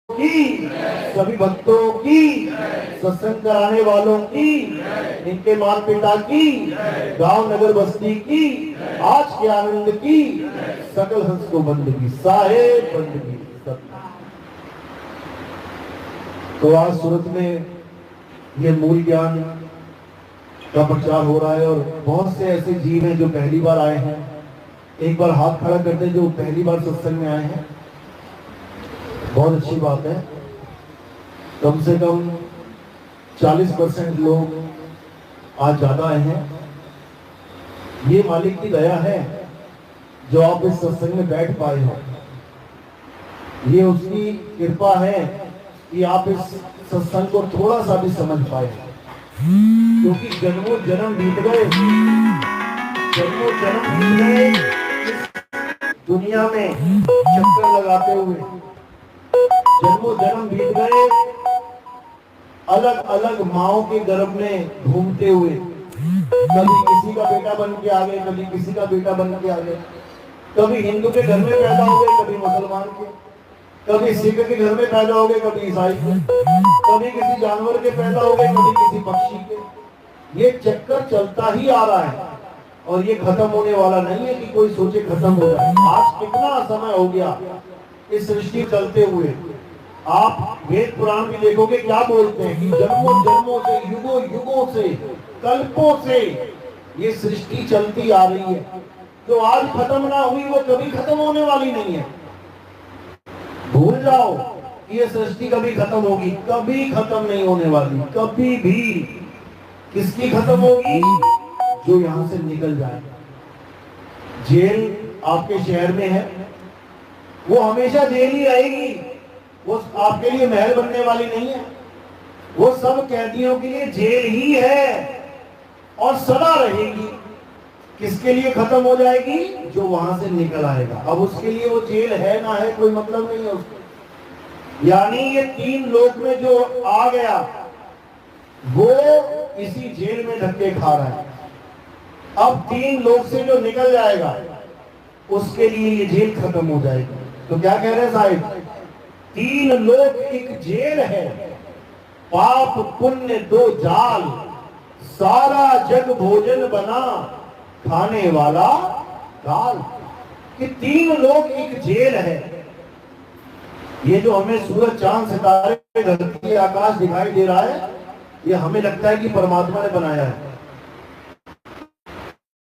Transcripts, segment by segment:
की, सभी भक्तों की, सत्संग कराने वालों की, इनके माता पिता की, गांव नगर बस्ती की, आज के आनंद की, सकल हंस को बंदगी साहेब बंदगी सब। तो आज सूरत में ये मूल ज्ञान का प्रचार हो रहा है और बहुत से ऐसे जीव हैं जो पहली बार आए हैं। एक बार हाथ खड़ा करते जो पहली बार सत्संग में आए हैं। बहुत अच्छी बात है। कम से कम 40% लोग आज ज्यादा आए हैं। ये मालिक की दया है जो आप इस सत्संग में बैठ पाए हो। ये उसकी कृपा है कि आप इस सत्संग को थोड़ा सा भी समझ पाए, क्योंकि जन्मों जन्म बीत गए, जन्मों जन्म बीत गए इस दुनिया में चक्कर लगाते हुए, जन्मों जन्म बीत गए अलग अलग माओं के गर्भ में घूमते हुए। कभी किसी का बेटा बन के आ गए, कभी किसी का बेटा बन के आ गए, कभी हिंदू के घर में पैदा हो गए, कभी मुसलमान के, कभी सिख के घर में पैदा हो गए, कभी ईसाई के, कभी किसी जानवर के पैदा हो गए, कभी किसी पक्षी के। ये चक्कर चलता ही आ रहा है और ये खत्म होने वाला नहीं है कि कोई सोचे खत्म हो जाए। आज कितना समय हो गया इस सृष्टि चलते हुए। आप वेद पुराण भी देखोगे क्या बोलते हैं कि जन्मों जन्मों से, युगों युगों से, कल्पों से ये सृष्टि चलती आ रही है। जो आज खत्म ना हुई वो कभी खत्म होने वाली नहीं है। भूल जाओ कि ये सृष्टि कभी खत्म होगी, कभी खत्म नहीं होने वाली, कभी भी। किसकी खत्म होगी? जो यहां से निकल जाए। जेल आपके शहर में है, वो हमेशा जेल ही रहेगी, वो आपके लिए महल बनने वाली नहीं है। वो सब कैदियों के लिए जेल ही है और सदा रहेगी। किसके लिए खत्म हो जाएगी? जो वहां से निकल आएगा। अब उसके लिए वो जेल है ना है कोई मतलब नहीं है उसको। यानी ये 3 लोक में जो आ गया वो इसी जेल में धक्के खा रहा है। अब 3 लोक से जो निकल जाएगा उसके लिए ये जेल खत्म हो जाएगी। तो क्या कह रहे हैं साहिब? 3 लोक एक जेल है, पाप पुण्य 2 जाल, सारा जग भोजन बना खाने वाला काल। कि 3 लोग एक जेल है। ये जो हमें सूरज चांद सितारे धरती आकाश दिखाई दे रहा है, ये हमें लगता है कि परमात्मा ने बनाया है।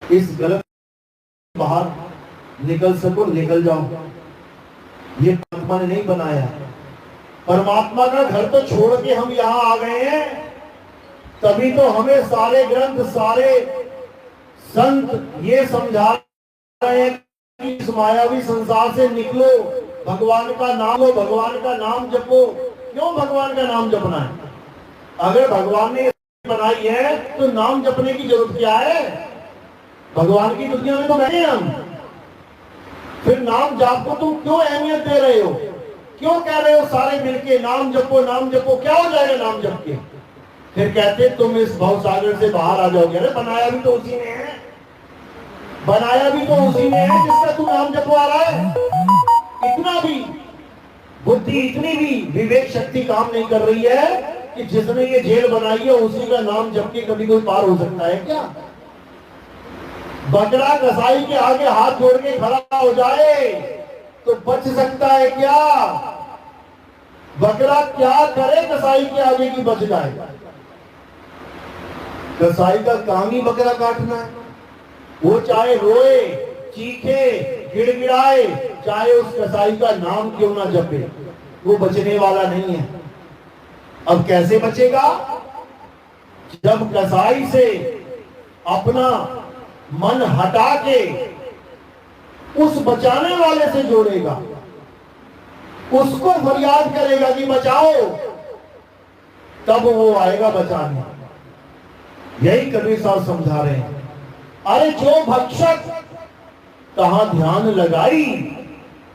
इस गलत बाहर निकल सको, निकल जाओ। ये परमात्मा ने नहीं बनाया। परमात्मा का घर तो छोड़ के हम यहां आ गए हैं, तभी तो हमें सारे ग्रंथ, सारे संत ये समझा रहे हैं कि इस मायावी संसार से निकलो, भगवान का नाम लो, भगवान का नाम जपो। क्यों भगवान का नाम जपना है? अगर भगवान ने बनाई है तो नाम जपने की जरूरत क्या है? भगवान की दुनिया में तो बैठे हैं हम, फिर नाम जाप को तुम क्यों अहमियत दे रहे हो? क्यों कह रहे हो सारे मिलके नाम जपो, नाम जपो? क्या हो जाएगा नाम जप के? फिर कहते तुम इस भव सागर से बाहर आ जाओगे। अरे बनाया भी तो उसी ने है, बनाया भी तो उसी ने है जिसका तू नाम जपवा रहा है। इतना भी बुद्धि, इतनी भी विवेक शक्ति काम नहीं कर रही है कि जिसने ये जेल बनाई है उसी का नाम जप के कभी कोई पार हो सकता है क्या? बकरा कसाई के आगे हाथ जोड़ के खड़ा हो जाए तो बच सकता है क्या? बकरा क्या करे कसाई के आगे की बच जाए? कसाई का काम ही बकरा काटना है। वो चाहे रोए, चीखे, गिड़गिड़ाए, चाहे उस कसाई का नाम क्यों ना जपे, वो बचने वाला नहीं है। अब कैसे बचेगा? जब कसाई से अपना मन हटा के उस बचाने वाले से जोड़ेगा, उसको फरियाद करेगा कि बचाओ, तब वो आएगा बचाने। यही कबीर साहब समझा रहे हैं। अरे जो भक्षक कहां ध्यान लगाई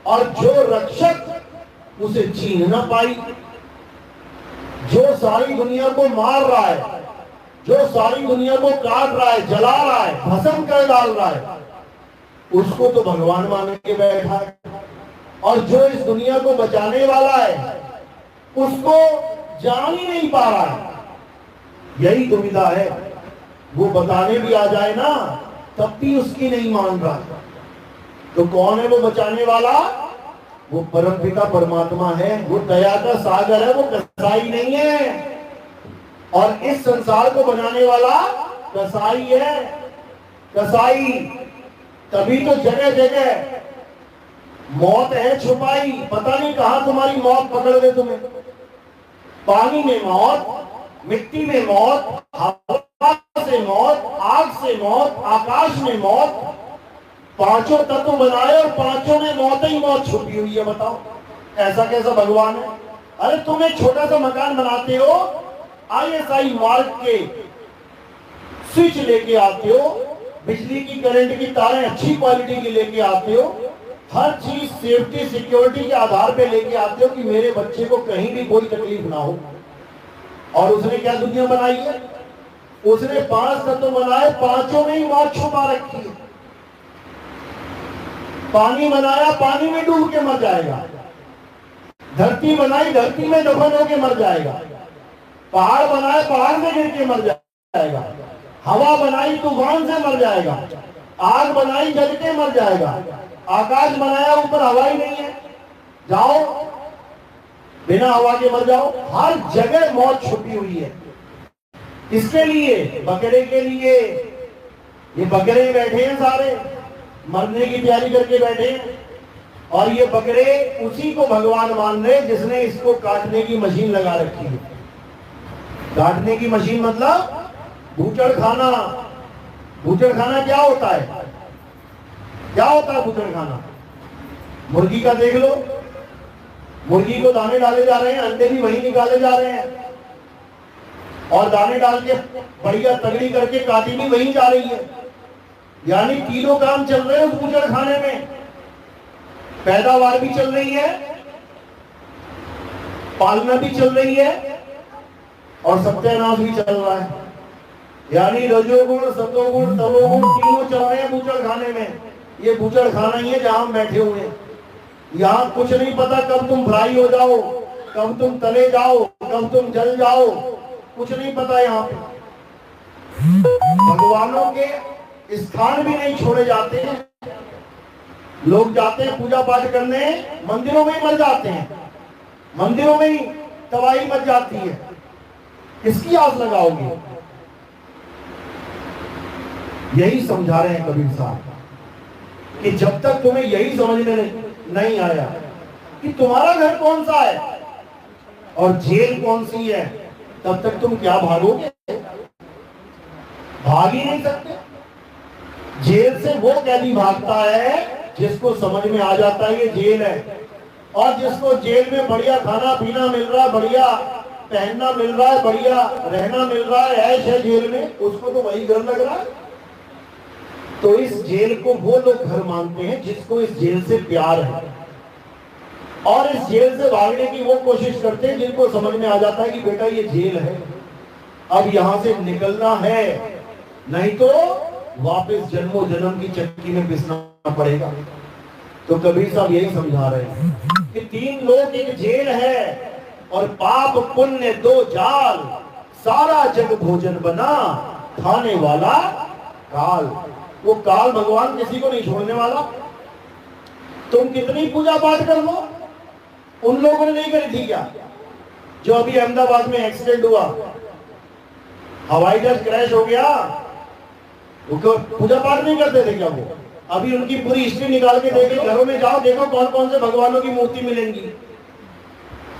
और जो रक्षक उसे छीन ना पाई। जो सारी दुनिया को मार रहा है, जो सारी दुनिया को काट रहा है, जला रहा है, भस्म कर डाल रहा है, उसको तो भगवान मान के बैठा है। और जो इस दुनिया को बचाने वाला है, उसको जान ही नहीं पा रहा है। यही दुविधा है। वो बताने भी आ जाए ना तब भी उसकी नहीं मान रहा। तो कौन है वो बचाने वाला? वो परम पिता परमात्मा है। वो दया का सागर है, वो कसाई नहीं है। और इस संसार को बनाने वाला कसाई है। कसाई तभी तो जगह जगह मौत है छुपाई। पता नहीं कहां तुम्हारी मौत पकड़ दे तुम्हें। पानी में मौत, मिट्टी में मौत, हवा से मौत, आग से मौत, आकाश में मौत। पांचों तत्व बनाए और पांचों में मौत ही मौत छुपी हुई है। बताओ ऐसा कैसा भगवान है? अरे तुम एक छोटा सा मकान बनाते हो, ISI मार्क के स्विच लेके आते हो, बिजली की करंट की तारें अच्छी क्वालिटी की लेके आते हो, हर चीज सेफ्टी सिक्योरिटी के आधार पे लेके आते हो कि मेरे बच्चे को कहीं भी कोई तकलीफ ना हो। और उसने क्या दुनिया बनाई है? उसने 5 तत्व बनाए, पांचों में ही मौत छुपा रखी है। पानी बनाया, पानी में डूब के मर जाएगा। धरती बनाई, धरती में दफन होके मर जाएगा। पहाड़ बनाए, पहाड़ में गिर के मर जाएगा। हवा बनाई, तूफान से मर जाएगा। आग बनाई, जल के मर जाएगा। आकाश बनाया, ऊपर हवा ही नहीं है, जाओ बिना हवा के मर जाओ। हर जगह मौत छुपी हुई है। किसके लिए? बकरे के लिए। ये बकरे बैठे हैं सारे, मरने की तैयारी करके बैठे हैं। और ये बकरे उसी को भगवान मान रहे जिसने इसको काटने की मशीन लगा रखी है। काटने की मशीन मतलब बूचड़ खाना। बूचड़ खाना क्या होता है? क्या होता है बूचड़ खाना? मुर्गी का देख लो, मुर्गी को दाने डाले जा रहे हैं, अंडे भी वही निकाले जा रहे हैं, और दाने डाल के बढ़िया तगड़ी करके काटी भी वही जा रही है। यानी तीनों काम चल रहे हैं उस बूचड़ खाने में। पैदावार भी चल रही है, पालना भी चल रही है, और सत्यानाश भी चल रहा है। यानी रजोगुण, सतोगुण, तमोगुण तीनों चल रहे हैं बूचड़ खाने में। ये बूचड़ खाना ही है जहां हम बैठे हुए हैं। यहाँ कुछ नहीं पता कब तुम फ्राई हो जाओ, कब तुम तले जाओ, कब तुम जल जाओ, कुछ नहीं पता। यहाँ पे भगवानों के स्थान भी नहीं छोड़े जाते हैं। लोग जाते हैं पूजा पाठ करने, मंदिरों में ही मर जाते हैं। मंदिरों में ही तबाही मच जाती है। किसकी आस लगाओगे? यही समझा रहे हैं कबीर साहब कि जब तक तुम्हें यही समझ में नहीं आया कि तुम्हारा घर कौन सा है और जेल कौन सी है, तब तक तुम क्या भागोगे? भाग ही नहीं सकते। जेल से वो कैदी भागता है जिसको समझ में आ जाता है ये जेल है, और जिसको जेल में बढ़िया खाना पीना मिल रहा है, बढ़िया पहनना मिल रहा है, बढ़िया रहना मिल रहा है, ऐश है जेल में, उसको तो वही घर लग रहा है। तो इस जेल को वो लोग घर मानते हैं जिसको इस जेल से प्यार है, और इस जेल से भागने की वो कोशिश करते हैं जिनको समझ में आ जाता है कि बेटा ये जेल है, अब यहां से निकलना है, नहीं तो वापस जन्मों जन्म की चक्की में पिसना पड़ेगा। तो कबीर साहब यही समझा रहे हैं कि 3 लोग एक जेल है, और पाप पुण्य 2 जाल, सारा जग भोजन बना, खाने वाला काल। वो काल भगवान किसी को नहीं छोड़ने वाला। तुम कितनी पूजा पाठ कर लो, उन लोगों ने नहीं करी थी क्या? जो अभी अहमदाबाद में एक्सीडेंट हुआ, हवाई जहाज क्रैश हो गया, वो पूजा पाठ नहीं करते थे क्या? वो अभी उनकी पूरी हिस्ट्री निकाल के देखो, घरों में जाओ, देखो कौन कौन से भगवानों की मूर्ति मिलेंगी।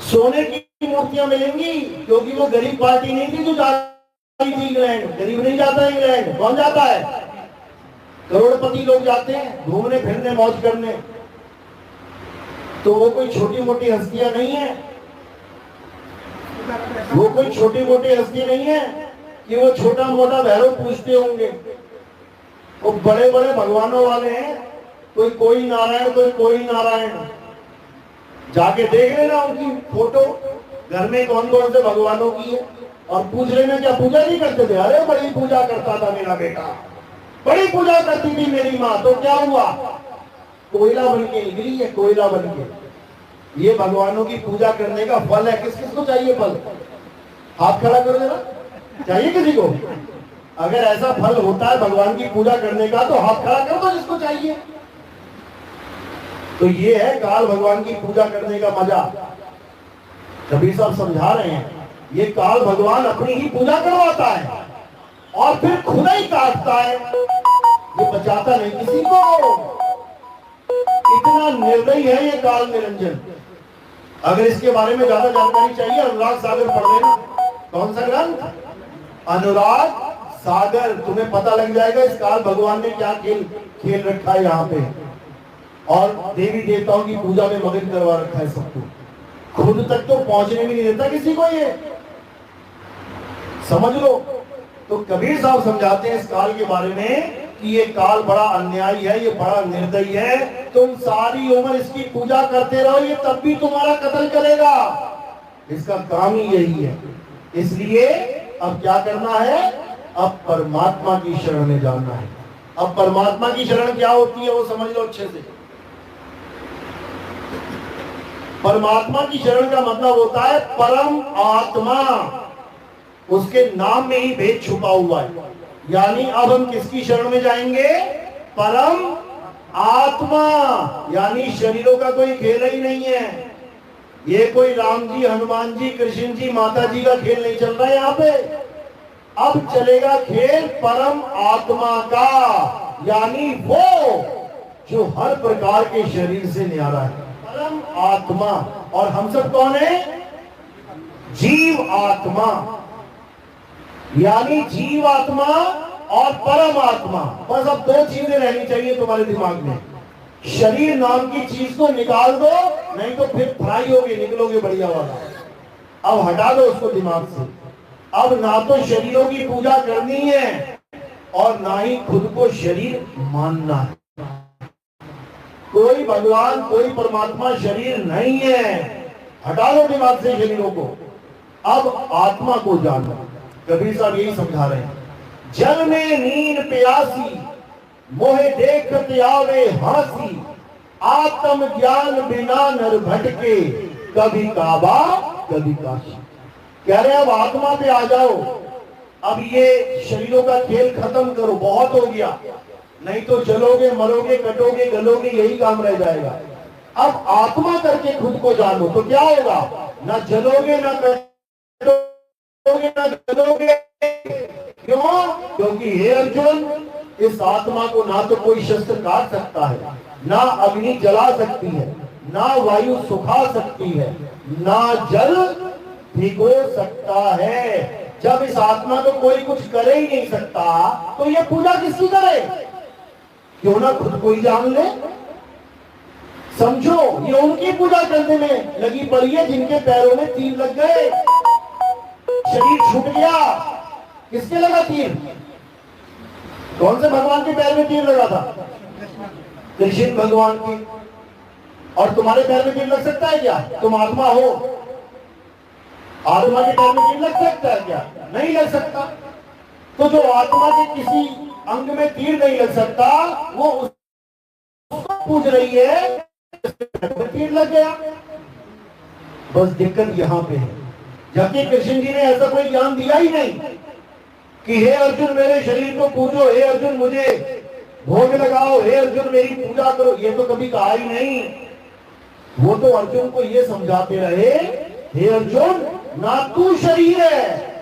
सोने की मूर्तियां मिलेंगी, क्योंकि वो गरीब पार्टी नहीं थी जो जा रही थी इंग्लैंड। गरीब नहीं जाता इंग्लैंड, कौन जाता है? करोड़पति लोग जाते हैं घूमने फिरने मौज करने। तो वो कोई छोटी मोटी हस्तियां नहीं है, वो कोई छोटी मोटी हस्ती नहीं है कि वो छोटा मोटा भैरव पूछते होंगे। वो बड़े बड़े भगवानों वाले हैं, कोई नारायण, कोई नारायण। जाके देख लेना उनकी फोटो, घर में कौन कौन से भगवानों की है, और पूछ लेना क्या पूजा नहीं करते थे? अरे बड़ी पूजा करता था मेरा बेटा, बड़ी पूजा करती थी मेरी माँ। तो क्या हुआ? कोयला बन के निकली है, कोयला बन के। ये भगवानों की पूजा करने का फल है। किस किस को चाहिए फल? हाथ खड़ा कर देना, चाहिए किसी को? अगर ऐसा फल होता है भगवान की पूजा करने का तो हाथ खड़ा कर दो जिसको चाहिए। तो ये है काल भगवान की पूजा करने का मजा। कबीर साहब समझा रहे हैं, ये काल भगवान अपनी ही पूजा करवाता है और फिर खुद ही काटता है, ये बचाता नहीं किसी को। इतना निर्दयी है ये काल निरंजन। अगर इसके बारे में ज्यादा जानकारी चाहिए, अनुराग सागर पढ़ लेना। कौन सा ग्रंथ? अनुराग सागर। तुम्हें पता लग जाएगा इस काल भगवान ने क्या खेल खेल रखा है यहाँ पे, और देवी देवताओं की पूजा में मगन करवा रखा है सबको। खुद तक तो पहुंचने भी नहीं देता किसी को, ये समझ लो। तो कबीर साहब समझाते हैं इस काल के बारे में कि ये काल बड़ा अन्यायी है, ये बड़ा निर्दयी है। तुम सारी उम्र इसकी पूजा करते रहो, ये तब भी तुम्हारा कत्ल करेगा। इसका काम ही यही है। इसलिए अब क्या करना है? अब परमात्मा की शरण में जाना है। अब परमात्मा की शरण क्या होती है वो समझ लो अच्छे से। परमात्मा की शरण का मतलब होता है परम आत्मा। उसके नाम में ही भेद छुपा हुआ है। यानी अब हम किसकी शरण में जाएंगे? परम आत्मा। यानी शरीरों का कोई खेल ही नहीं है। ये कोई राम जी, हनुमान जी, कृष्ण जी, माता जी का खेल नहीं चल रहा है यहाँ पे। अब चलेगा खेल परम आत्मा का, यानी वो जो हर प्रकार के शरीर से न्यारा है, परम आत्मा। और हम सब कौन है? जीव आत्मा। यानी जीव आत्मा और परम आत्मा, बस अब दो चीजें रहनी चाहिए तुम्हारे दिमाग में। शरीर नाम की चीज को निकाल दो, नहीं तो फिर फ्राई होगे, निकलोगे बढ़िया वाला। अब हटा दो उसको दिमाग से। अब ना तो शरीरों की पूजा करनी है और ना ही खुद को शरीर मानना है। कोई भगवान, कोई परमात्मा शरीर नहीं है। हटा दो दिमाग से शरीरों को। अब आत्मा को जानो। कबीर साहब यही समझा रहे हैं। जल में नींद प्यासी, मोहे देखत आवे हासी, आत्म ज्ञान बिना नर भटके, कभी काबा कभी काशी। कह रहे अब आत्मा पे आ जाओ। अब ये शरीरों का खेल खत्म करो, बहुत हो गया। नहीं तो जलोगे, मरोगे, कटोगे, गलोगे, यही काम रह जाएगा। अब आत्मा करके खुद को जानो तो क्या होगा? ना जलोगे, ना कटोगे, ना गलोगे। क्यों? क्योंकि हे अर्जुन, इस आत्मा को ना तो कोई शस्त्र काट सकता है, ना अग्नि जला सकती है, ना वायु सुखा सकती है, ना जल भिगो सकता है। जब इस आत्मा को कोई कुछ करे ही नहीं सकता तो ये पूजा किसकी करे? क्यों ना खुद को ही जान ले। समझो, ये उनकी पूजा करने में लगी पड़ी है जिनके पैरों में तीर लग गए, शरीर छूट गया। किसके लगा तीर? कौन से भगवान के पैर में तीर लगा था? कृष्ण भगवान की। और तुम्हारे पैर में तीर लग सकता है क्या? तुम आत्मा हो, आत्मा के पैर में तीर लग सकता है क्या? नहीं लग सकता। तो जो आत्मा के किसी अंग में तीर नहीं लग सकता, वो उसको पूज रही है, तीर लग गया। बस दिक्कत यहां पे है, जबकि कृष्ण जी ने ऐसा कोई ज्ञान दिया ही नहीं कि हे अर्जुन मेरे शरीर को पूजो, हे अर्जुन मुझे भोग लगाओ, हे अर्जुन मेरी पूजा करो। ये तो कभी कहा ही नहीं। वो तो अर्जुन को ये समझाते रहे, हे अर्जुन ना तू शरीर है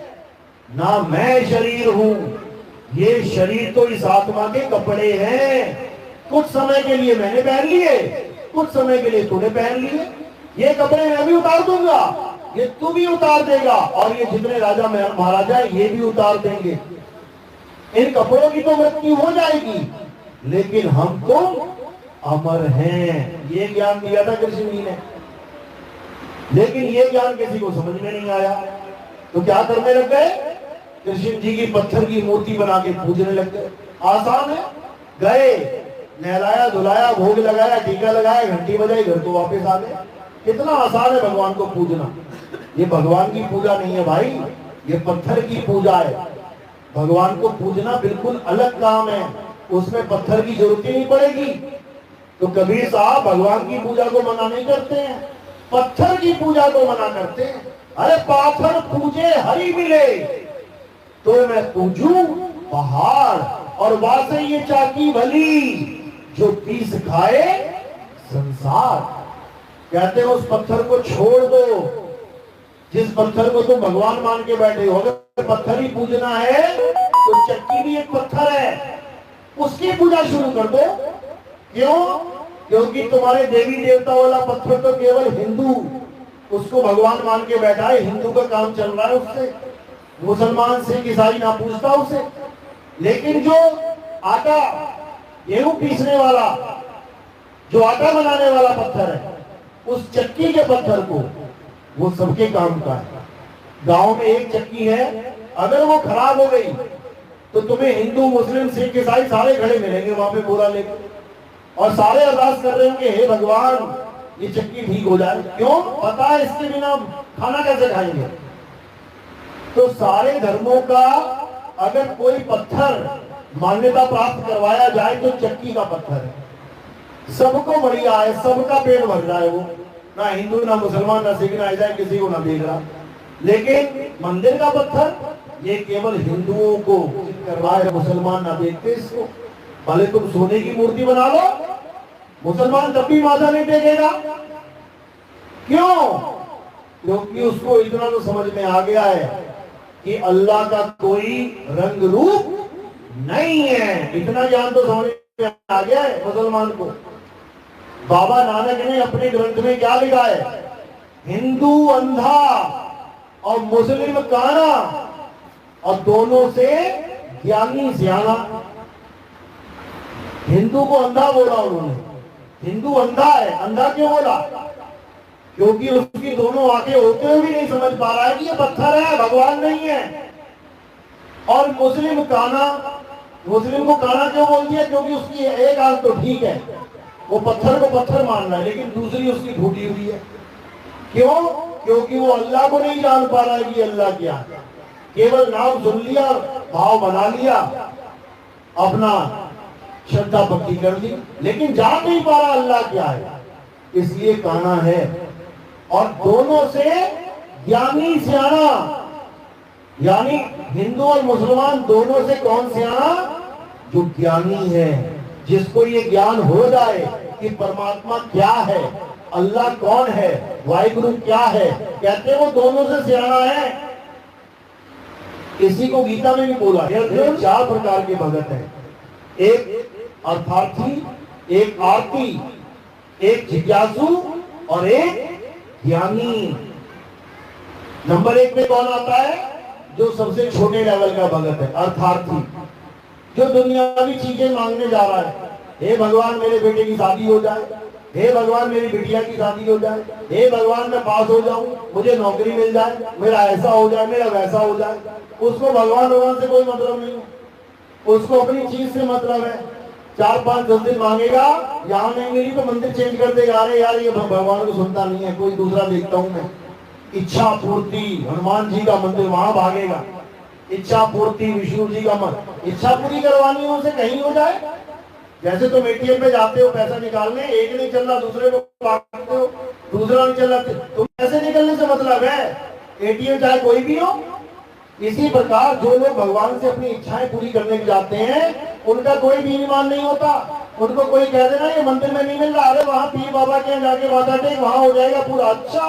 ना मैं शरीर हूं, ये शरीर तो इस आत्मा के कपड़े हैं। कुछ समय के लिए मैंने पहन लिए, कुछ समय के लिए तूने पहन लिए। ये कपड़े मैं भी उतार दूंगा, ये तू भी उतार देगा, और ये जितने राजा महाराजा ये भी उतार देंगे। इन कपड़ों की तो मृत्यु हो जाएगी, लेकिन हम तो अमर हैं। ये ज्ञान दिया था कृष्ण जी ने, लेकिन ये ज्ञान किसी को समझ में नहीं आया। तो क्या करने लग गए? कृष्ण जी की पत्थर की मूर्ति बना के पूजने लग गए। आसान है, गए, नहलाया धुलाया, भोग लगाया, टीका लगाया, घंटी बजाई, घर को वापस आ गए। कितना आसान है भगवान को पूजना। ये भगवान की पूजा नहीं है भाई, ये पत्थर की पूजा है। भगवान को पूजना बिल्कुल अलग काम है, उसमें पत्थर की जरूरत ही नहीं पड़ेगी। तो कबीर साहब भगवान की पूजा को मना नहीं करते हैं, पत्थर की पूजा को मना करते हैं। अरे पाथर पूजे हरि मिले, तो मैं पूजू पहाड़, और वासे ये चाकी भली, जो पीस खाए संसार। कहते हैं उस पत्थर को छोड़ दो, जिस पत्थर को तुम भगवान मान के बैठे हो। अगर पत्थर ही पूजना है तो चक्की भी एक पत्थर है, उसकी पूजा शुरू कर दो। क्यों? क्योंकि तुम्हारे देवी देवता वाला पत्थर तो केवल हिंदू उसको भगवान मान के बैठा है, हिंदू का काम चल रहा है उससे, मुसलमान सिख ईसाई ना पूछता उसे। लेकिन जो आटा गेहूं पीसने वाला, जो आटा बनाने वाला पत्थर है, उस चक्की के पत्थर को, वो सबके काम का है। गांव में एक चक्की है, अगर वो खराब हो गई तो तुम्हें हिंदू मुस्लिम सिख ईसाई सारे खड़े मिलेंगे वहां पे बोरा लेकर, और सारे अरदास कर रहे होंगे, हे भगवान ये चक्की ठीक हो जाए। क्यों? पता है इसके बिना खाना कैसे खाएंगे। तो सारे धर्मों का अगर कोई पत्थर मान्यता प्राप्त करवाया जाए तो चक्की का पत्थर है। सबको बढ़िया है, सबका पेट भर रहा है वो, ना हिंदू ना मुसलमान ना सिख ना ईसाई किसी को ना देख रहा। लेकिन मंदिर का पत्थर ये केवल हिंदुओं को करवा है, मुसलमान ना देखते इसको। भले तुम सोने की मूर्ति बना लो, मुसलमान तब भी माथा नहीं टेकेगा। क्यों? क्योंकि उसको इतना तो समझ में आ गया है कि अल्लाह का कोई रंग रूप नहीं है। इतना ज्ञान तो समझ में आ गया है मुसलमान को। बाबा नानक ने अपने ग्रंथ में क्या लिखा है? हिंदू अंधा और मुस्लिम काना, और दोनों से ज्ञानी सियाना। हिंदू को अंधा बोला उन्होंने, हिंदू अंधा है। अंधा क्यों बोला? क्योंकि उसकी दोनों आंखें होते हुए भी नहीं समझ पा रहा है कि ये पत्थर है, भगवान नहीं है। और मुस्लिम काना, मुस्लिम को काना क्यों बोल दिया? क्योंकि उसकी एक आंख तो ठीक है, वो पत्थर को पत्थर मान रहा है, लेकिन दूसरी उसकी फूटी हुई है। क्यों? क्योंकि वो अल्लाह को नहीं जान पा रहा है कि अल्लाह क्या है। केवल नाम सुन लिया, भाव बना लिया, अपना श्रद्धा भक्ति कर ली, लेकिन जान नहीं पा रहा अल्लाह क्या है, इसलिए काना है। और दोनों से ज्ञानी सियाना, यानी हिंदू और मुसलमान दोनों से कौन सियाना? जो ज्ञानी है, जिसको ये ज्ञान हो जाए कि परमात्मा क्या है, अल्लाह कौन है, वाहिगुरु क्या है, कहते हैं वो दोनों से सियाना है। इसी को गीता में भी बोला, ये 4 प्रकार के भगत हैं। एक अर्थार्थी, एक आरती, एक जिज्ञासु और एक ज्ञानी। नंबर 1 में कौन आता है? जो सबसे छोटे लेवल का भगत है, अर्थार्थी, जो दुनियावी चीजें मांगने जा रहा है। हे भगवान मेरे बेटे की शादी हो जाए, हे भगवान मेरी बिटिया की शादी हो जाए, हे भगवान मैं पास हो जाऊं, मुझे नौकरी मिल जाए, मेरा ऐसा हो जाए, मेरा वैसा हो जाए। उसको भगवान से कोई मतलब नहीं, उसको अपनी चीज से मतलब है। 4-5-10 दिन मांगेगा, यहाँ नहीं मिली तो मंदिर चेंज कर देगा। अरे यार ये भगवान को सुनता नहीं है, कोई दूसरा देखता हूं मैं। इच्छा पूर्ति, हनुमान जी का मंदिर, वहां भागेगा। इच्छा पूर्ति, विष्णु जी का मंदिर, इच्छा पूरी करवानी हो उसे कहीं हो जाए। जैसे तुम एटीएम पे जाते हो पैसा निकालने, एक नहीं चल रहा दूसरे को मांगते हो, दूसरा नहीं चल रहा, तुम पैसे निकलने से मतलब है, एटीएम चाहे कोई भी हो। इसी प्रकार जो लोग भगवान से अपनी इच्छाएं पूरी करने के जाते हैं, उनका कोई भी ईमान नहीं होता। उनको कोई कह देना ये मंदिर में नहीं मिल रहा, अरे वहां पीर बाबा के यहाँ जाके माथा टेक, वहां हो जाएगा पूरा। अच्छा,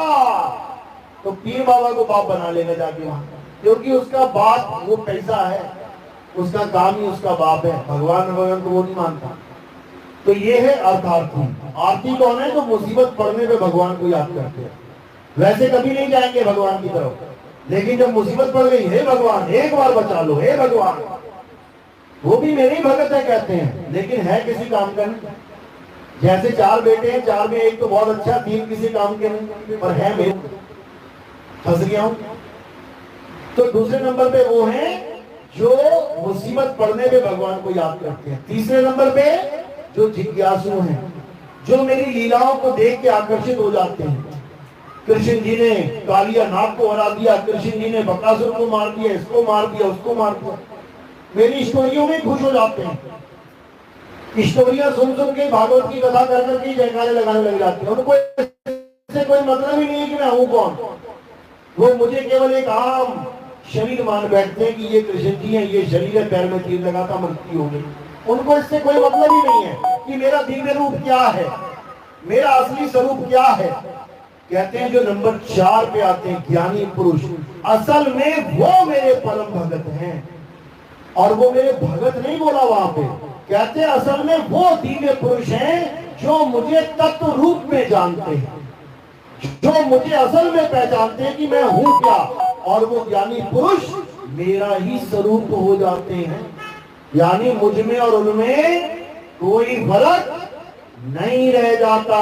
तो पीर बाबा को बाप बना लेगा जाके वहां, क्योंकि उसका बाप वो पैसा है, उसका काम ही उसका बाप है। भगवान को वो नहीं मानता। तो ये है अर्थार्थी। आरती कौन है? तो मुसीबत पड़ने पे भगवान को याद करते हैं। वैसे कभी नहीं जाएंगे भगवान की तरफ, लेकिन जब मुसीबत पड़ गई, हे भगवान एक बार बचा लो, हे भगवान, वो भी मेरी भगत है कहते हैं, लेकिन है किसी काम का नहीं। जैसे 4 बेटे हैं, 4 में एक तो बहुत अच्छा, 3 किसी काम के नहीं, पर है मेरे, फंस गया हूं। तो दूसरे नंबर पे वो हैं जो मुसीबत पड़ने पे भगवान को याद करते हैं। तीसरे नंबर पे जो जिज्ञासु हैं, जो मेरी लीलाओं को देख के आकर्षित हो जाते हैं। कृष्ण जी ने कालिया नाग को हरा दिया, कृष्ण जी ने बकासुर को मार दिया, इसको मार दिया, उसको मार दिया, मेरी स्टोरियों में खुश हो जाते हैं। स्टोरियां सुन सुन के, भागवत की कथा कर करके जयकारे लगाने लग जाते हैं। उनको से कोई मतलब ही नहीं है कि मैं हूं कौन। वो मुझे केवल एक आम शरीर मान बैठते हैं कि ये कृष्ण जी है, ये शरीर है, पैर में तीर लगाता मृत्यु हो गई। उनको इससे कोई मतलब ही नहीं है कि मेरा दिव्य रूप क्या है, मेरा असली स्वरूप क्या है। कहते हैं जो नंबर 4 पे आते हैं ज्ञानी पुरुष, असल में वो मेरे परम भगत हैं। और वो मेरे भगत नहीं बोला वहां पे, कहते हैं असल में वो दिव्य पुरुष हैं जो मुझे तत्व रूप में जानते हैं, जो मुझे असल में पहचानते हैं कि मैं हूं क्या। और वो ज्ञानी पुरुष मेरा ही स्वरूप हो जाते हैं, यानी मुझ में और उनमें कोई फर्क नहीं रह जाता।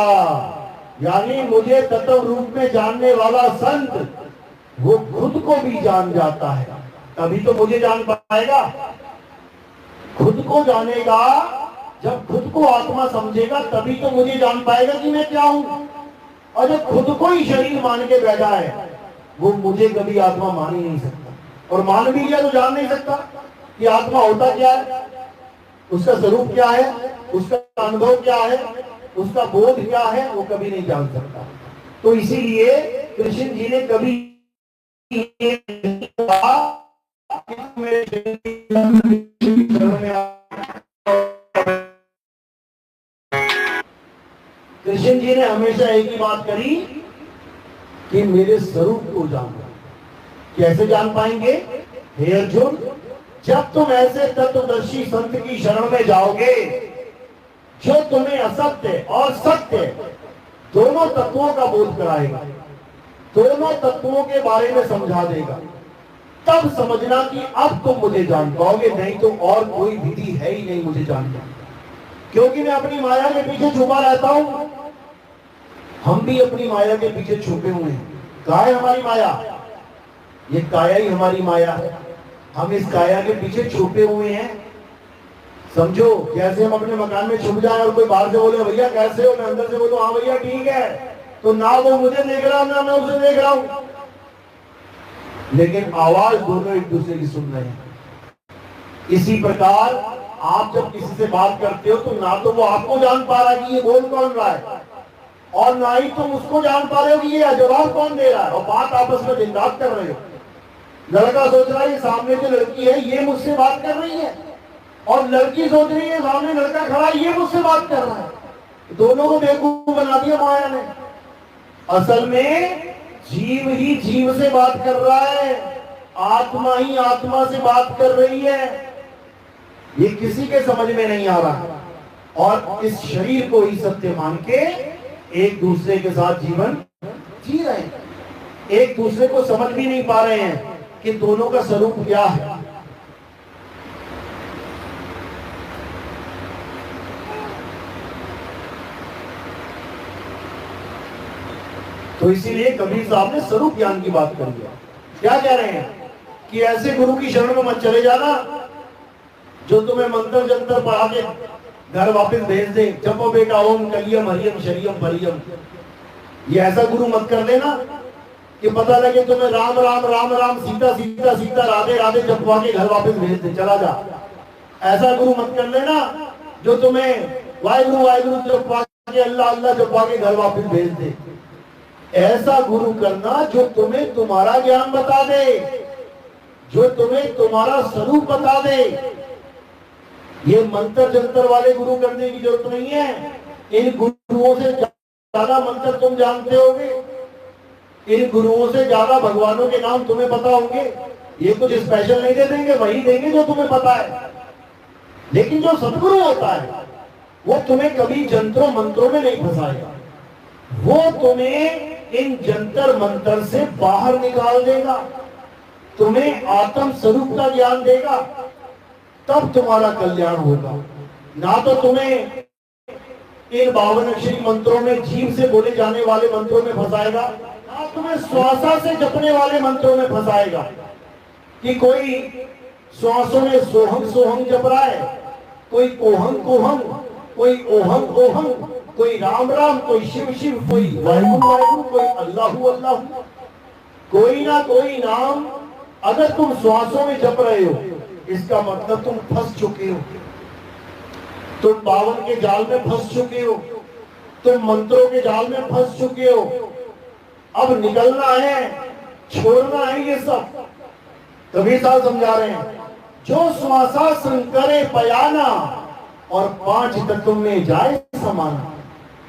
यानी मुझे तत्व रूप में जानने वाला संत वो खुद को भी जान जाता है, तभी तो मुझे जान पाएगा। खुद को जानेगा, जब खुद को आत्मा समझेगा तभी तो मुझे जान पाएगा कि मैं क्या हूं। और जब खुद को ही शरीर मान के बैठा है, वो मुझे कभी आत्मा मान ही नहीं सकता। और मान भी लिया तो जान नहीं सकता कि आत्मा होता क्या है, उसका स्वरूप क्या है, उसका अनुभव क्या है, उसका बोध क्या है, वो कभी नहीं जान सकता। तो इसीलिए कृष्ण जी ने कभी कृष्ण जी ने हमेशा एक ही बात करी कि मेरे स्वरूप को जानो। कैसे जान पाएंगे? हे अर्जुन, जब तुम ऐसे तत्वदर्शी संत की शरण में जाओगे जो तुम्हें असत्य और सत्य दोनों तत्वों का बोध कराएगा, दोनों तत्वों के बारे में समझा देगा, तब समझना कि अब तुम मुझे जान पाओगे, नहीं तो और कोई विधि है ही नहीं मुझे जानना। क्योंकि मैं अपनी माया के पीछे छुपा रहता हूं। हम भी अपनी माया के पीछे छुपे हुए हैं। कहा है हमारी माया? ये काया ही हमारी माया है। हम इस काया के पीछे छुपे हुए हैं। समझो, कैसे हम अपने मकान में छुप जाए और कोई बाहर से बोले भैया कैसे हो, मैं अंदर से बोलूं हाँ भैया ठीक है, तो ना वो मुझे देख रहा ना मैं उसे देख रहा हूं, लेकिन आवाज दोनों एक दूसरे की सुन रहे हैं। इसी प्रकार आप जब किसी से बात करते हो तो ना तो वो आपको जान पा रहा है कि ये बोल कौन रहा है, और ना ही तुम उसको जान पा रहे हो कि ये जवाब कौन दे रहा है, और बात आपस में दिन रात कर रहे हो। लड़का सोच रहा है ये सामने जो लड़की है ये मुझसे बात कर रही है, और लड़की सोच रही है सामने लड़का खड़ा है ये मुझसे बात कर रहा है। दोनों को बेवकूफ बना दिया माया ने। असल में जीव ही जीव से बात कर रहा है, आत्मा ही आत्मा से बात कर रही है। ये किसी के समझ में नहीं आ रहा, और इस शरीर को ही सत्य मान के एक दूसरे के साथ जीवन जी रहे हैं। एक दूसरे को समझ भी नहीं पा रहे हैं कि दोनों का स्वरूप क्या है। तो इसीलिए कबीर साहब ने स्वरूप ज्ञान की बात कर दिया। क्या कह रहे हैं कि ऐसे गुरु की शरण में मत चले जाना जो तुम्हें मंत्र जंतर पढ़ा के घर वापस भेज दे, जपो बेटा ओम कलियम हरियम शरियम परियम। ये ऐसा गुरु मत कर देना कि पता लगे तुम्हें राम राम राम राम सीता सीता सीता राधे राधे जपवा के घर वापस भेज दे, चला जा। ऐसा गुरु मत कर लेना जो तुम्हें वाहिगुरु वाहिगुरु जपवा के अल्लाह अल्लाह जपवा के घर वापस भेज दे। ऐसा गुरु करना जो तुम्हें तुम्हारा ज्ञान बता दे, जो तुम्हें तुम्हारा स्वरूप बता दे। ये मंत्र जंतर वाले गुरु करने की जरूरत नहीं है। इन गुरुओं से ज्यादा मंत्र तुम जानते होगे, इन गुरुओं से ज्यादा भगवानों के नाम तुम्हें पता होंगे। ये कुछ स्पेशल नहीं दे देंगे, वही देंगे जो तुम्हें पता है। लेकिन जो सदगुरु होता है वो तुम्हें कभी जंत्रों मंत्रों में नहीं फंसाएगा, वो तुम्हें इन जंतर मंत्र से बाहर निकाल देगा, तुम्हें आत्म स्वरूप का ज्ञान देगा, तब तुम्हारा कल्याण होगा। ना तो तुम्हें इन 52 अक्षरी मंत्रों में जीव से बोले जाने वाले मंत्रों में फंसाएगा, ना तुम्हें श्वासा से जपने वाले मंत्रों में फंसाएगा कि कोई श्वासों में सोहंग सोहंग जप रहा है, कोई कोहंग कोहंग, कोई ओहंग ओहंग, कोई राम राम, कोई शिव शिव, कोई वाहिगुरु वाहिगुरु, कोई अल्लाहु अल्लाहु। कोई ना कोई नाम अगर तुम श्वासों में जप रहे हो, इसका मतलब तुम फंस चुके हो, तुम 52 के जाल में फंस चुके हो, तुम मंत्रों के जाल में फंस चुके हो। अब निकलना है, छोड़ना है ये सब। कबीर साहब समझा रहे हैं, जो श्वासा संकरे पयाना और 5 तत्व में जाए समाना।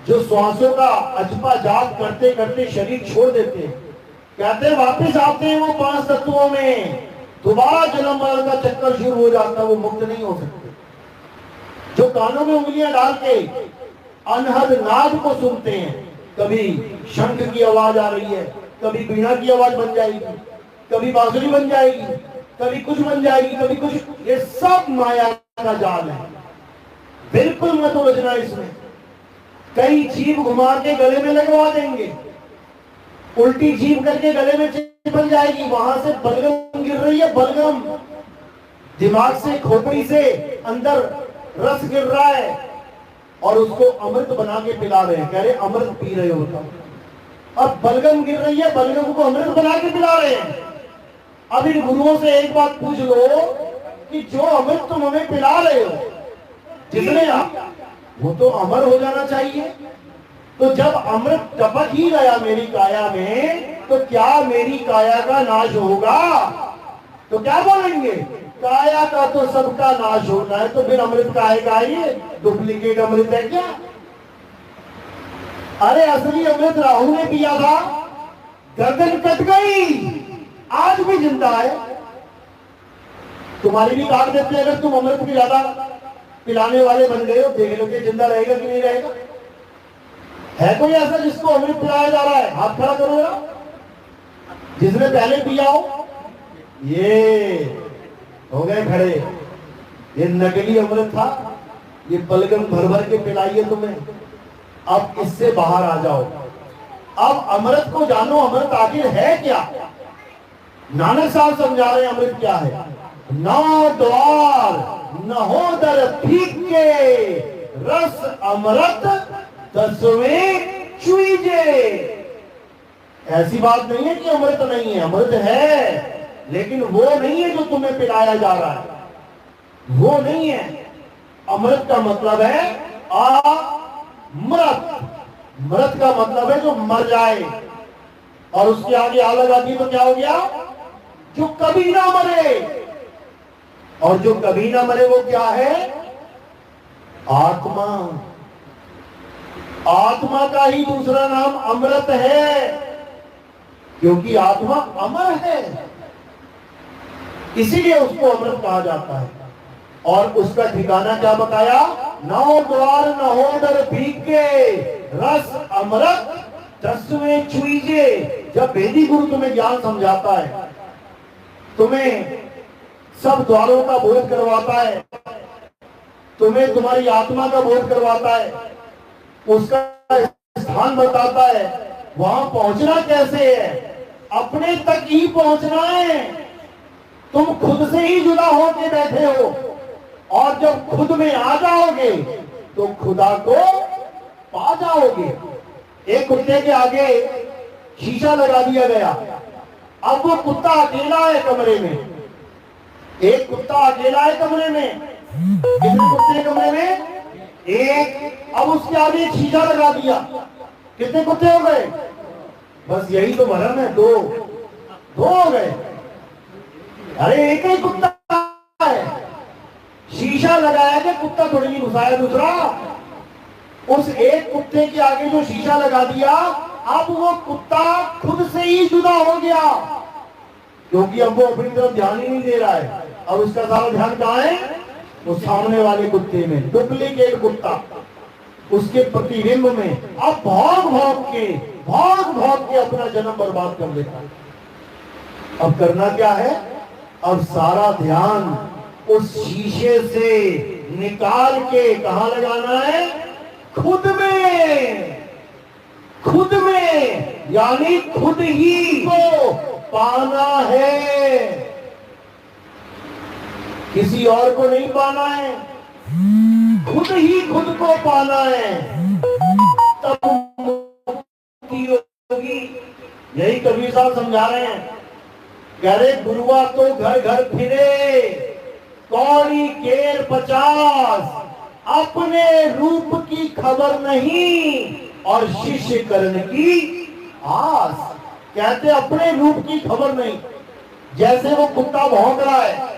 जो श्वासों का अजपा जाप करते करते शरीर छोड़ देते हैं, कहते वापस आते हैं वो 5 तत्वों में, दोबारा जन्म मरण का चक्कर शुरू हो जाता है, वो मुक्त नहीं हो सकते। जो कानों में उंगलियां डाल के अनहद नाद को सुनते हैं, कभी शंख की आवाज आ रही है, कभी बीना की आवाज बन जाएगी, कभी बांसुरी बन जाएगी, कभी कुछ बन जाएगी, कभी कुछ, ये सब माया का जाल है। बिल्कुल मत उलझना इसमें। कई जीभ घुमा के गले में लगवा देंगे, उल्टी जीभ करके गले में चिपक जाएगी, वहां से बलगम गिर रही है, बलगम दिमाग से, खोपड़ी से अंदर रस गिर रहा है और उसको अमृत बना के पिला रहे हैं, कह रहे अमृत पी रहे हो। अब बलगम गिर रही है, बलगम को अमृत बना के पिला रहे हैं। अब इन गुरुओं से एक बात पूछ लो कि जो अमृत तुम हमें पिला रहे हो, जिसने वो तो अमर हो जाना चाहिए। तो जब अमृत टपक ही गया मेरी काया में, तो क्या मेरी काया का नाश होगा? तो क्या बोलेंगे, काया का तो सबका नाश होना है, तो फिर अमृत काहे का है? ये डुप्लीकेट अमृत है क्या? अरे असली अमृत राहु ने पिया था, गर्दन कट गई, आज भी जिंदा है। तुम्हारी भी काट देते हैं अगर तुम अमृत भी ज्यादा पिलाने वाले बन गए हो। देख लो कि जिंदा रहेगा कि नहीं रहेगा। है कोई ऐसा जिसको अमृत पिलाया जा रहा है? हाथ खड़ा करो जरा, जिसने पहले पिया हो। ये हो गए खड़े, ये नकली अमृत था, ये बलगम भर भर के पिलाइए तुम्हें। अब इससे बाहर आ जाओ। अब अमृत को जानो, अमृत आखिर है क्या? नानक साहब समझा रहे हैं अमृत क्या है। नौ द्वार नहोदर फीके, रस अमृत 10वें चुईजे। ऐसी बात नहीं है कि अमृत नहीं है, अमृत है, लेकिन वो नहीं है जो तुम्हें पिलाया जा रहा है, वो नहीं है। अमृत का मतलब है अमृत। मृत का मतलब है जो मर जाए, और उसके आगे आ लगा दी तो क्या हो गया? जो कभी ना मरे। और जो कभी ना मरे वो क्या है? आत्मा। आत्मा का ही दूसरा नाम अमृत है, क्योंकि आत्मा अमर है, इसीलिए उसको अमृत कहा जाता है। और उसका ठिकाना क्या बताया? नौ द्वार नहोदर भीगे, रस अमृत 10वें चुईजे। जब वेदी गुरु तुम्हें ज्ञान समझाता है, तुम्हें सब द्वारों का बोध करवाता है, तुम्हें तुम्हारी आत्मा का बोध करवाता है, उसका स्थान बताता है, वहां पहुंचना कैसे है, अपने तक ही पहुंचना है। तुम खुद से ही जुदा होके बैठे हो, और जब खुद में आ जाओगे तो खुदा को पा जाओगे। एक कुत्ते के आगे शीशा लगा दिया गया, अब वो कुत्ता अकेला है कमरे में। एक कुत्ता अकेला है कमरे में। कितने कुत्ते कमरे में? एक। अब उसके आगे एक शीशा लगा दिया, कितने कुत्ते हो गए? बस यही तो भरम है, दो हो गए। अरे एक ही कुत्ता है, शीशा लगाया कि कुत्ता थोड़ी नहीं घुसाया दूसरा। उस एक कुत्ते के आगे जो शीशा लगा दिया, अब वो कुत्ता खुद से ही जुदा हो गया, क्योंकि अब वो अपनी तरफ ध्यान ही नहीं दे रहा है। अब उसका सारा ध्यान कहाँ है? वो सामने वाले कुत्ते में, डुप्लीकेट कुत्ता, उसके प्रतिबिंब में। अब भाग भाग के अपना जन्म बर्बाद कर लेता है। अब करना क्या है? अब सारा ध्यान उस शीशे से निकाल के कहां लगाना है? खुद में। खुद में यानी खुद ही को पाना है, किसी और को नहीं पाना है, खुद ही खुद को पाना है, तब मुक्ति होगी। यही कबीर साहब समझा रहे हैं। कह रहे गुरुआ तो घर घर फिरे, कौड़ी केर 50, अपने रूप की खबर नहीं और शिष्य करण की आस। कहते अपने रूप की खबर नहीं। जैसे वो कुत्ता भौंक रहा है,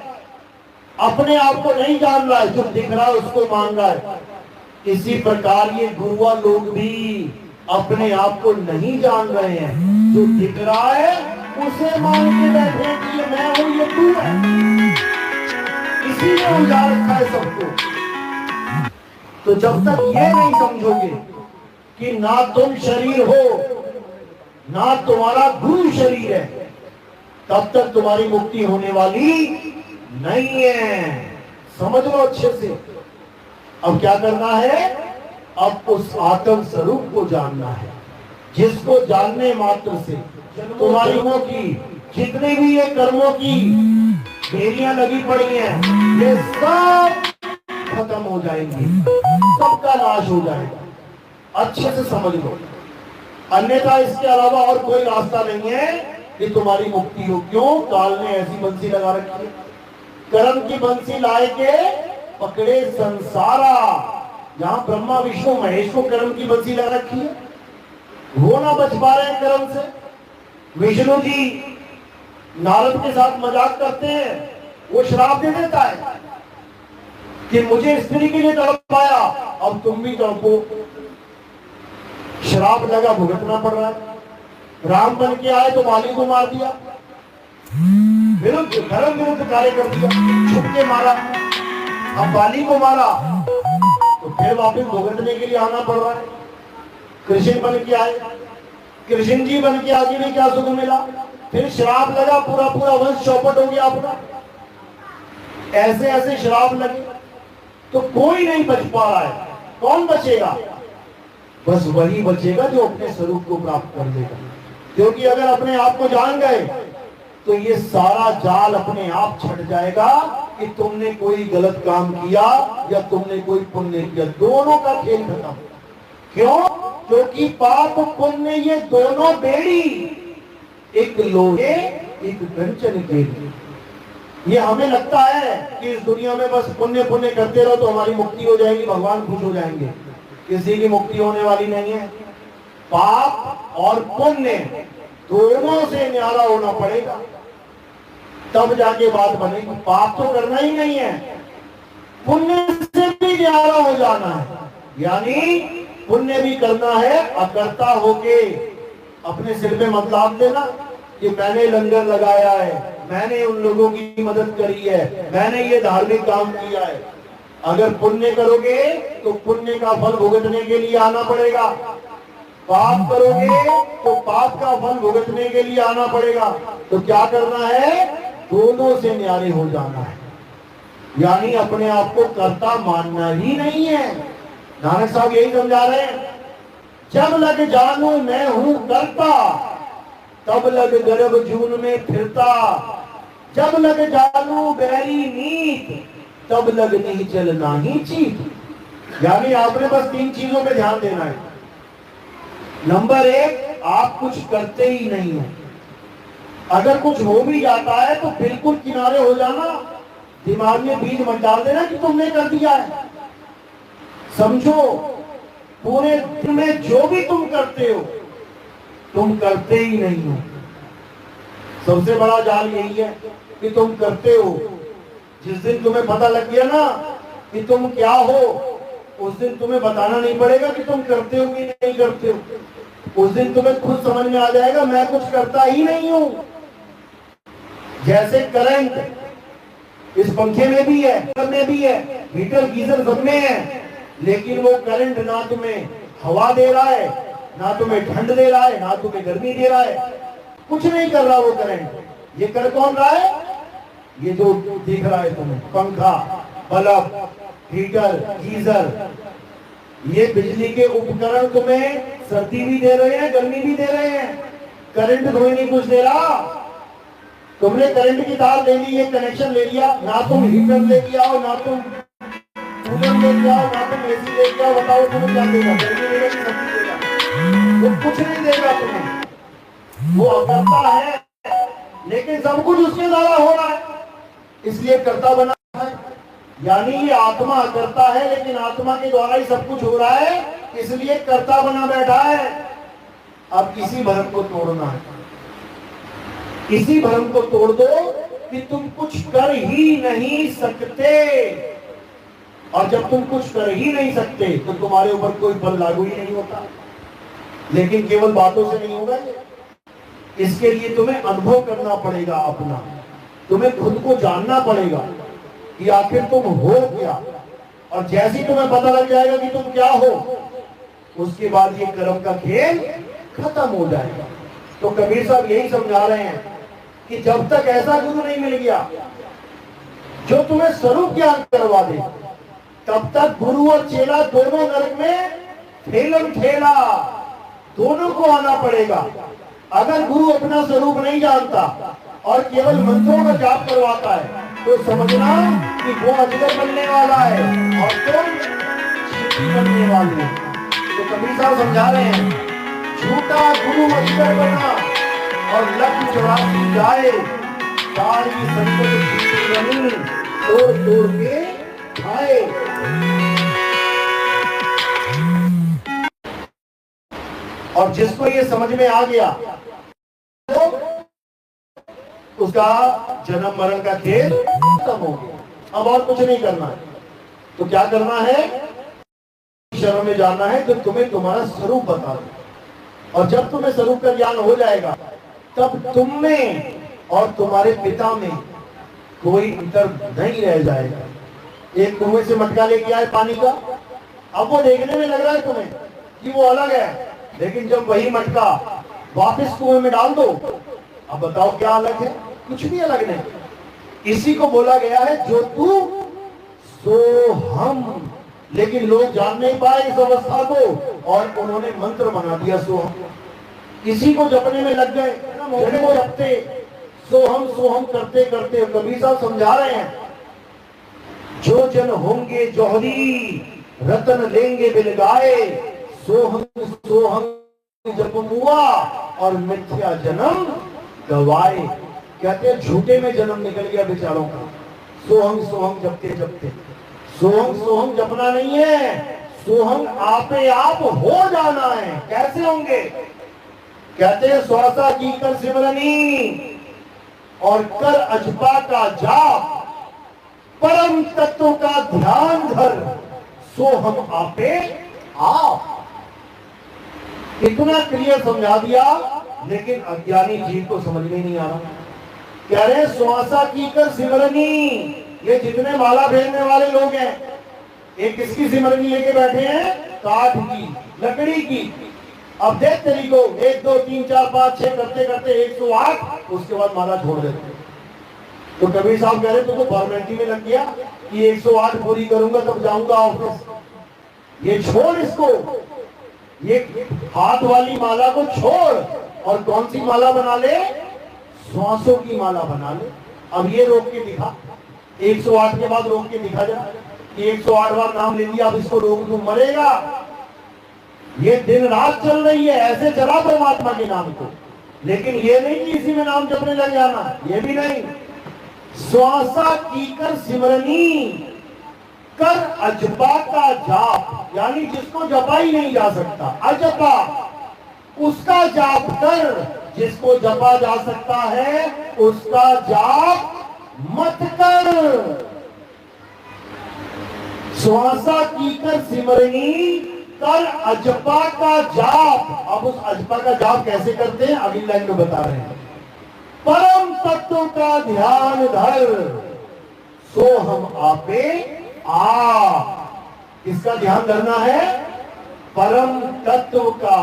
अपने आप को नहीं जान रहा है, जो दिख रहा है उसको मान रहा है, इसी प्रकार ये गुरुआ लोग भी अपने आप को नहीं जान रहे हैं। जो दिख रहा है उसे मान के बैठे कि ये मैं हूं, ये तू है, इसीलिए उलझा रखा है सबको। तो जब तक ये नहीं समझोगे कि ना तुम शरीर हो, ना तुम्हारा गुरु शरीर है, तब तक तुम्हारी मुक्ति होने वाली नहीं है। समझ लो अच्छे से। अब क्या करना है? अब उस आत्म स्वरूप को जानना है, जिसको जानने मात्र से तुम्हारी वो की जितने भी ये कर्मों की बेरियां लगी पड़ी हैं, ये सब खत्म हो जाएंगी, सबका नाश हो जाएगा। अच्छे से समझ लो, अन्यथा इसके अलावा और कोई रास्ता नहीं है कि तुम्हारी मुक्ति हो। क्यों? काल ने ऐसी बंसी लगा रखी है, कर्म की बंसी लाए के पकड़े संसारा। जहां ब्रह्मा विष्णु महेश को कर्म की बंसी लगा रखी है, वो ना बच पा रहे हैं कर्म से। विष्णु जी नारद के साथ मजाक करते हैं, वो श्राप दे देता है कि मुझे स्त्री के लिए तड़पाया, अब तुम भी तड़पो। श्राप लगा, भुगतना पड़ रहा है। राम बन के आए तो माली को मार दिया, विरुद्ध धर्म विरुद्ध कार्य कर दिया, छुप के मारा। अब बाली को मारा तो फिर वापिस भुगतने के लिए आना पड़ रहा है। कृष्ण बन के आए, कृष्ण जी बन के आगे भी क्या सुख मिला, फिर श्राप लगा, पूरा पूरा वंश चौपट हो गया अपना। ऐसे ऐसे श्राप लगे तो कोई नहीं बच पा रहा है। कौन बचेगा? बस वही बचेगा जो अपने स्वरूप को प्राप्त कर लेगा। क्योंकि अगर अपने आप को जान गए तो ये सारा जाल अपने आप छट जाएगा कि तुमने कोई गलत काम किया या तुमने कोई पुण्य किया, दोनों का खेल खत्म। क्यों? क्योंकि पाप पुण्य ये दोनों बेड़ी एक लोहे एक कंचन के लिए। ये हमें लगता है कि इस दुनिया में बस पुण्य पुण्य करते रहो तो हमारी मुक्ति हो जाएगी, भगवान खुश हो जाएंगे। किसी की मुक्ति होने वाली नहीं है। पाप और पुण्य दोनों से न्यारा होना पड़ेगा, तब जाके बात बनेगी। पाप तो करना ही नहीं है, पुण्य से भी न्यारा हो जाना है। यानी पुण्य भी करना है, अकर्ता होके अपने सिर पे मत लाद देना कि मैंने लंगर लगाया है, मैंने उन लोगों की मदद करी है, मैंने ये धार्मिक काम किया है। अगर पुण्य करोगे तो पुण्य का फल भुगतने के लिए आना पड़ेगा, पाप करोगे तो पाप का फल भुगतने के लिए आना पड़ेगा। तो क्या करना है? दोनों से न्यारे हो जाना है। यानी अपने आप को कर्ता मानना ही नहीं है। नानक साहब यही समझा रहे हैं, जब लग जानू मैं हूं कर्ता, तब लग गर्भ जून में फिरता। जब लग जानू बैरी नीत, तब लग नहीं चलना ही चीत। यानी आपने बस 3 चीजों पे ध्यान देना है। नंबर 1, आप कुछ करते ही नहीं हो। अगर कुछ हो भी जाता है तो बिल्कुल किनारे हो जाना, दिमाग में बीज मत डाल देना कि तुमने कर दिया है। समझो, पूरे दिन में जो भी तुम करते हो तुम करते ही नहीं हो। सबसे बड़ा जाल यही है कि तुम करते हो। जिस दिन तुम्हें पता लग गया ना कि तुम क्या हो, उस दिन तुम्हें बताना नहीं पड़ेगा कि तुम करते हो कि नहीं करते हो। उस दिन तुम्हें खुद समझ में आ जाएगा मैं कुछ करता ही नहीं हूं। जैसे करंट इस पंखे में भी है, में भी है, हीटर गीजर सब में है, लेकिन वो करंट ना तुम्हें हवा दे रहा है, ना तुम्हें ठंड दे रहा है, ना तुम्हें गर्मी दे रहा है, कुछ नहीं कर रहा वो करंट। ये कर कौन रहा है? ये जो दिख रहा है तुम्हें, पंखा, बल्ब, हीटर, गीजर, ये बिजली के उपकरण तुम्हें सर्दी भी दे रहे हैं, गर्मी भी दे रहे हैं। करंट तुम्हें नहीं कुछ दे रहा। तुमने करंट की तार ले ली, ये कनेक्शन ले लिया, ना तुम हीटर ले लिया हो, ना तुम कूलर ले लिया हो, ना तुम एसी ले लिया हो, बताओ तुम्हें क्या देगा? गर्मी देगा कि सर्दी देगा? वो कुछ नहीं देगा तुम्हें। वो अकर्ता है, लेकिन सब कुछ उसके द्वारा हो रहा है, इसलिए कर्ता बना है। यानी ये आत्मा अकर्ता है, लेकिन आत्मा के द्वारा ही सब कुछ हो रहा है, इसलिए कर्ता बना बैठा है। अब किसी भरम को तोड़ना है। इसी भ्रम को तोड़ दो कि तुम कुछ कर ही नहीं सकते, और जब तुम कुछ कर ही नहीं सकते तो तुम्हारे ऊपर कोई बल लागू ही नहीं होता। लेकिन केवल बातों से नहीं होगा, इसके लिए तुम्हें अनुभव करना पड़ेगा अपना, तुम्हें खुद को जानना पड़ेगा कि आखिर तुम हो क्या। और जैसे ही तुम्हें पता लग जाएगा कि तुम क्या हो, उसके बाद ये कर्म का खेल खत्म हो जाएगा। तो कबीर साहब यही समझा रहे हैं कि जब तक ऐसा गुरु नहीं मिल गया जो तुम्हें स्वरूप ज्ञान करवा दे, तब तक गुरु और चेला दोनों नरक में ठेलम ठेला, दोनों को आना पड़ेगा। अगर गुरु अपना स्वरूप नहीं जानता और केवल मंत्रों का जाप करवाता है तो समझना कि वो अजगर बनने वाला है और तुम चींटी बनने वाले हो। तो कबीर साहब समझा रहे हैं, झूठा गुरु अजगर बना और लख 84 जाए, सारी संकट बनी तोड़ तोड़ के खाए। और जिसको ये समझ में आ गया तो उसका जन्म मरण का खेल खत्म हो गया। अब और कुछ नहीं करना है। तो क्या करना है? शरण में जाना है जो तुम्हें तुम्हारा स्वरूप बता दे। और जब तुम्हें स्वरूप का ज्ञान हो जाएगा तब तुम में और तुम्हारे पिता में कोई अंतर नहीं रह जाएगा। एक कुएं से मटका लेके आए पानी का, अब वो देखने में लग रहा है तुम्हें कि वो अलग है, लेकिन जब वही मटका वापस कुएं में डाल दो, अब बताओ क्या अलग है? कुछ भी अलग नहीं। इसी को बोला गया है जो तू सो हम। लेकिन लोग जान नहीं पाए इस अवस्था को और उन्होंने मंत्र बना दिया सोहम। इसी को जपने में लग गए, वो जपते सोहम सोहम करते करते। कबीर साहब समझा रहे हैं, जो जन होंगे जौहरी रतन लेंगे बिलगाए, सोहम सोहम जप मुआ और मिथ्या जन्म गवाए। कहते हैं झूठे में जन्म निकल गया बेचारों का, सोहम सोहम जपते जपते। सोहम सोहम जपना नहीं है, सोहम आपे आप हो जाना है। कैसे होंगे? कहते हैं श्वासा की कर सिमरनी और कर अजपा का जाप, परम तत्व का ध्यान धर, सोहम आपे आप। इतना क्लियर समझा दिया, लेकिन अज्ञानी जीव को समझ में नहीं आ रहा। कह रहे श्वासा की कर सिमरनी, ये जितने माला फेरने वाले लोग हैं, एक किसकी सिमरनी लेके बैठे हैं? काठ की, लकड़ी की। अब देख तरीको 1 2 3 4 5 6 करते करते 108, उसके बाद माला छोड़ देते। तो कबीर साहब कह रहे तो फॉर्मेलिटी में लग गया कि 108 पूरी करूंगा तब जाऊंगा ऑफिस। ये छोड़ इसको, ये हाथ वाली माला को छोड़ और कौन सी माला बना ले? श्वासों की माला बना ले। अब ये रोक के दिखा, 108 के बाद रोक के दिखा जा कि 108 बार नाम ले लिया, अब इसको रोक दूं, मरेगा। ये दिन रात चल रही है, ऐसे चला परमात्मा के नाम को। लेकिन ये नहीं कि इसी में नाम जपने लग जाना, ये भी नहीं। श्वासा की कर सिमरनी, कर अजपा का जाप, यानी जिसको जपा ही नहीं जा सकता, अजपा, उसका जाप कर। जिसको जपा जा सकता है उसका जाप मत कर। श्वासा की कर सिमरनी, कर अजपा का जाप। अब उस अजपा का जाप कैसे करते हैं अगली लाइन में बता रहे हैं। परम तत्व का ध्यान धर, सो हम आपे आ। किसका ध्यान धरना है? परम तत्व का।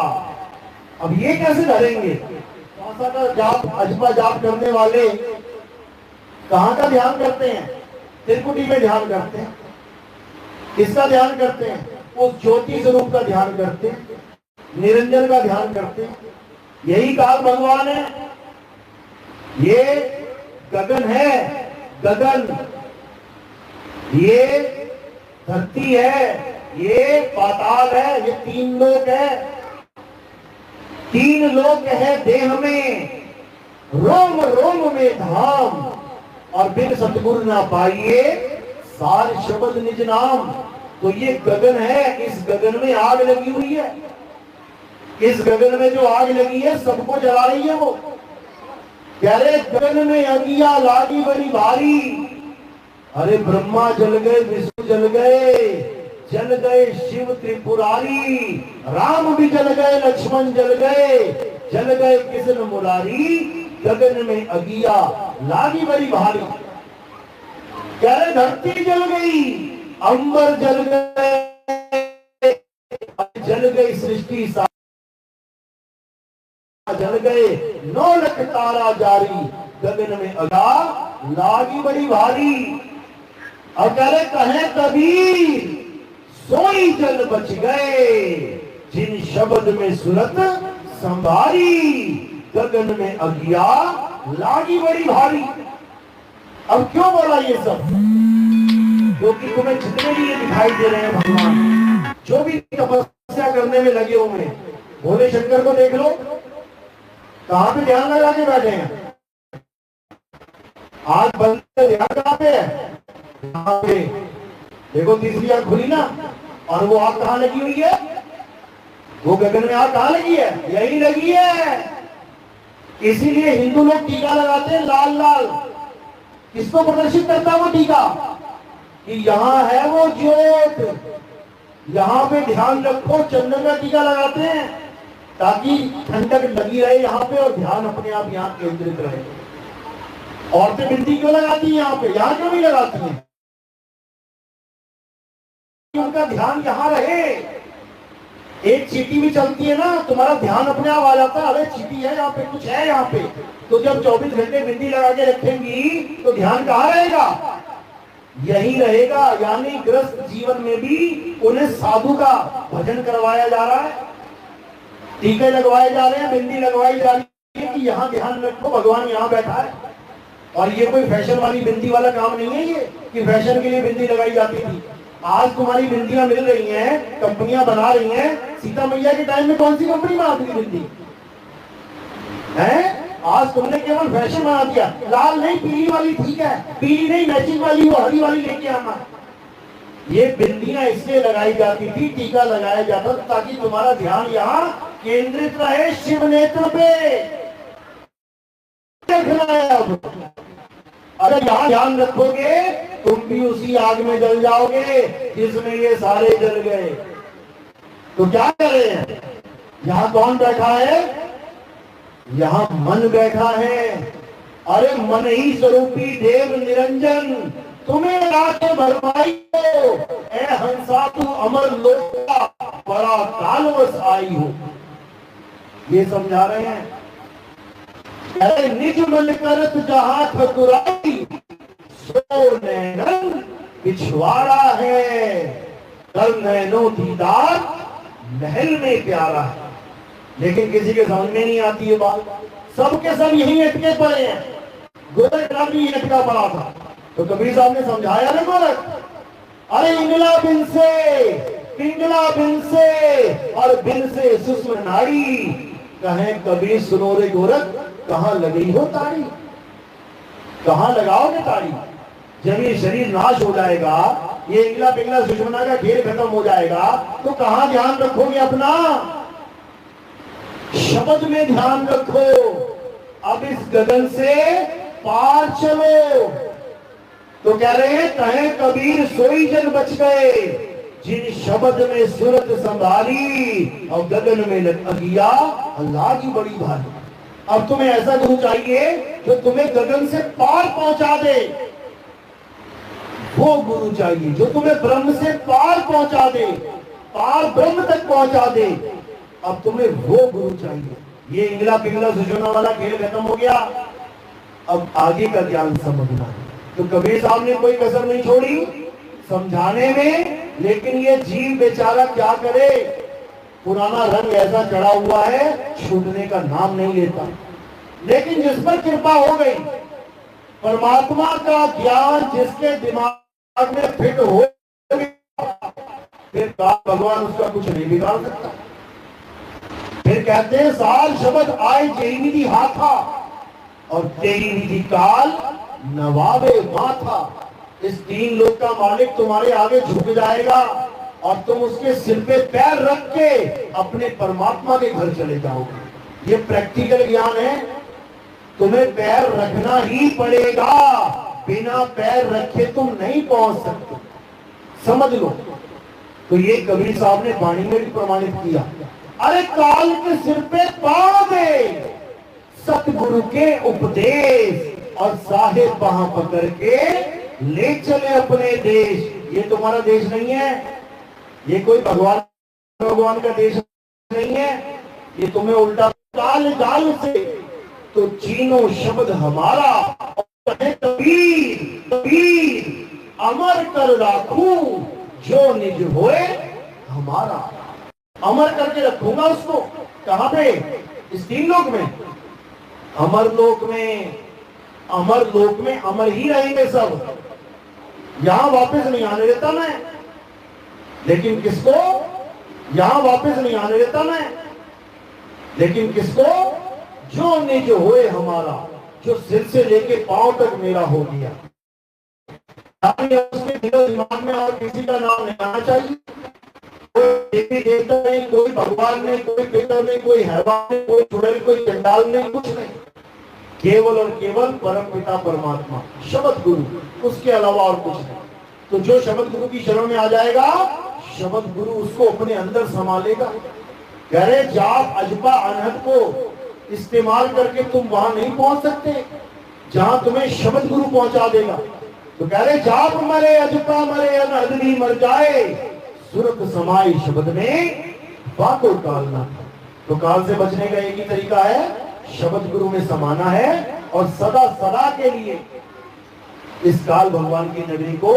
अब ये कैसे धरेंगे? श्वासा का जाप, अजपा जाप करने वाले कहां का ध्यान करते हैं? त्रिकुटी में ध्यान करते हैं। किसका ध्यान करते हैं? उस ज्योति स्वरूप का ध्यान करते हैं, निरंजन का ध्यान करते हैं। यही कहा भगवान है, ये गगन है, गगन, ये धरती है, ये पाताल है, ये 3 लोक है। 3 लोक है देह में, रोम रोम में धाम, और बिन सतगुरु ना पाइए सार शब्द निज नाम। तो ये गगन है, इस गगन में आग लगी हुई है। इस गगन में जो आग लगी है सबको जला रही है वो। कह रहे गगन में अगिया लागी बड़ी भारी। अरे ब्रह्मा जल गए, विष्णु जल गए शिव त्रिपुरारी, राम भी जल गए, लक्ष्मण जल गए कृष्ण मुरारी। गगन में अगिया लागी बड़ी भारी। कह रहे धरती जल गई, अंबर जल गई सृष्टि जल गए, 9 लाख तारा जारी। गगन में अगा लागी बड़ी भारी। और कह रहे कहे कबीर सोई जल बच गए, जिन शब्द में सूरत संभारी। गगन में अगिया लागी बड़ी भारी। अब क्यों बोला ये सब? क्योंकि तुम्हें जितने भी ये दिखाई दे रहे हैं भगवान, जो भी तपस्या करने में लगे हुए हैं, भोले शंकर को देख लो, कहां पे ध्यान लगा के बैठे हैं। आज बंद ध्यान कहां पे है? यहाँ पे देखो, तीसरी आंख खुली ना, और वो आंख कहां लगी हुई है? वो गगन में आंख कहां लगी है? यही लगी है। इसीलिए हिंदू लोग टीका लगाते हैं लाल लाल। किसको प्रदर्शित करता है वो टीका? कि यहाँ है वो ज्योत, यहाँ पे ध्यान रखो। चंदन का टीका लगाते हैं ताकि ठंडक लगी रहे यहाँ पे और ध्यान अपने आप यहाँ केंद्रित रहे। औरतें बिंदी क्यों लगाती हैं यहाँ पे? यहाँ क्यों नहीं लगाती हैं? उनका ध्यान यहाँ रहे। एक चीटी भी चलती है ना, तुम्हारा ध्यान अपने आप आ जाता है, अरे चीटी है यहाँ पे, कुछ है यहाँ पे। तो जब 24 घंटे बिंदी लगा के रखेंगी तो ध्यान कहाँ रहेगा? यही रहेगा। यानी ग्रस्त जीवन में भी उन्हें साधु का भजन करवाया जा रहा है, टीके लगवाए जा रहे हैं, बिंदी लगवाई जा रही है कि यहाँ ध्यान रखो, भगवान यहाँ बैठा है। और ये कोई फैशन वाली बिंदी वाला काम नहीं है ये कि फैशन के लिए बिंदी लगाई जाती थी। आज तुम्हारी बिंदियां मिल रही हैं, कंपनियां बना रही हैं। सीता मैया के टाइम में कौन सी कंपनी बनाती थी बिंदी? है आज तुमने केवल फैशन बना दिया। लाल नहीं, पीली वाली ठीक है, पीली नहीं मैचिंग वाली, वो हरी वाली लेके आना। ये बिंदियां इसलिए लगाई जाती थी, टीका लगाया जाता था ताकि तुम्हारा ध्यान यहाँ केंद्रित रहे शिव नेत्र पे। देखना है अब, अगर यहाँ ध्यान रखोगे तुम भी उसी आग में जल जाओगे जिसमें ये सारे जल गए। तो क्या करें? यहाँ कौन बैठा है? यहाँ मन बैठा है। अरे मन ही स्वरूपी देव निरंजन, तुम्हें रात भरमाई हो, ए हंसा तू अमर लोक का बड़ा कालवश आई हो। ये समझा रहे हैं। अरे निज मन करत जहां ठकुराई, सो नैनन पिछवाड़ा है, कर नैनो दीदार महल में प्यारा है। लेकिन किसी के समझ में नहीं आती ये बात। सबके सब यही अटके पड़े हैं। गोरख भी अटका पड़ा था, तो कबीर साहब ने समझाया ना गोरख, अरे इंगला बिन से और बिन से सुषम नाड़ी, कहे कबीर सुनो रे गोरख, कहां लगी हो ताड़ी? कहां लगाओगे ताड़ी? जब ये शरीर नाश हो जाएगा, ये इंगला पिंगला सुषमना का खेल खत्म हो जाएगा, तो कहां ध्यान रखोगे अपना? शब्द में ध्यान रखो। अब इस गगन से पार चलो। तो कह रहे हैं कहे कबीर सोई जन बच गए, जिन शब्द में सूरत संभाली, और गगन में अगिया अल्लाह की बड़ी भारी। अब तुम्हें ऐसा गुरु चाहिए जो तुम्हें गगन से पार पहुंचा दे। वो गुरु चाहिए जो तुम्हें ब्रह्म से पार पहुंचा दे, पार ब्रह्म तक पहुंचा दे। अब तुम्हें वो गुरु चाहिए। ये इंगला पिंगला सुषमना वाला खेल खत्म हो गया। अब आगे का ज्ञान समझना। तो कबीर साहब ने कोई कसर नहीं छोड़ी समझाने में, लेकिन ये जीव बेचारा क्या करे? पुराना रंग ऐसा चढ़ा हुआ है, छूटने का नाम नहीं लेता। लेकिन जिस पर कृपा हो गई, परमात्मा का ज्ञान जिसके दिमाग में फिट हो गया, फिर भगवान उसका कुछ नहीं बिगाड़ सकता। फिर कहते हैं साल शब्द आए जेही निधि हाथा, और तेरी निधि काल नवाबे माथा। इस 3 लोक का मालिक तुम्हारे आगे झुक जाएगा और तुम उसके सिर पे पैर रख के अपने परमात्मा के घर चले जाओगे। ये प्रैक्टिकल ज्ञान है। तुम्हें पैर रखना ही पड़ेगा, बिना पैर रखे तुम नहीं पहुंच सकते, समझ लो। तो ये कबीर साहब ने वाणी में भी प्रमाणित किया। अरे काल के सिर पे पांव दे, सतगुरु के उपदेश, और साहेब वहां पकड़ के ले चले अपने देश। ये तुम्हारा देश नहीं है, ये कोई भगवान का देश नहीं है, ये तुम्हें उल्टा काल काल से तो चीनो शब्द हमारा, और कबीर कबीर अमर कर राखू जो निज होए हमारा। अमर करके रखूंगा उसको, कहां पे? इस तीन लोक में, अमर लोक में, अमर लोक में अमर ही रहेंगे सब, यहां वापस नहीं आने देता मैं। लेकिन किसको? यहां वापस नहीं आने देता मैं, लेकिन किसको? जो निज होए हमारा, जो सिर से लेके पांव तक मेरा हो गया। उसके दिलो दिमाग में और किसी का नाम नहीं आना चाहिए। कोई देवी देवता नहीं, कोई भगवान नहीं, कोई पिता नहीं, कोई हैवान नहीं, कोई चुड़ैल, कोई चंडाल नहीं, कुछ नहीं। केवल और केवल परम पिता परमात्मा शब्द गुरु, उसके अलावा और कुछ नहीं। तो जो शब्द गुरु की शरण में आ जाएगा, शब्द गुरु उसको अपने अंदर संभालेगा। कह रहे जाप अजपा अनहद को इस्तेमाल करके तुम वहां नहीं पहुंच सकते जहां तुम्हें शब्द गुरु पहुंचा देगा। तो कह रहे जाप मरे अजपा मरे अनहद भी मर जाए, सुरत समाई शब्द में बाको काल ना। तो काल से बचने का एक ही तरीका है, शब्द गुरु में समाना है, और सदा सदा के लिए इस काल भगवान की नगरी को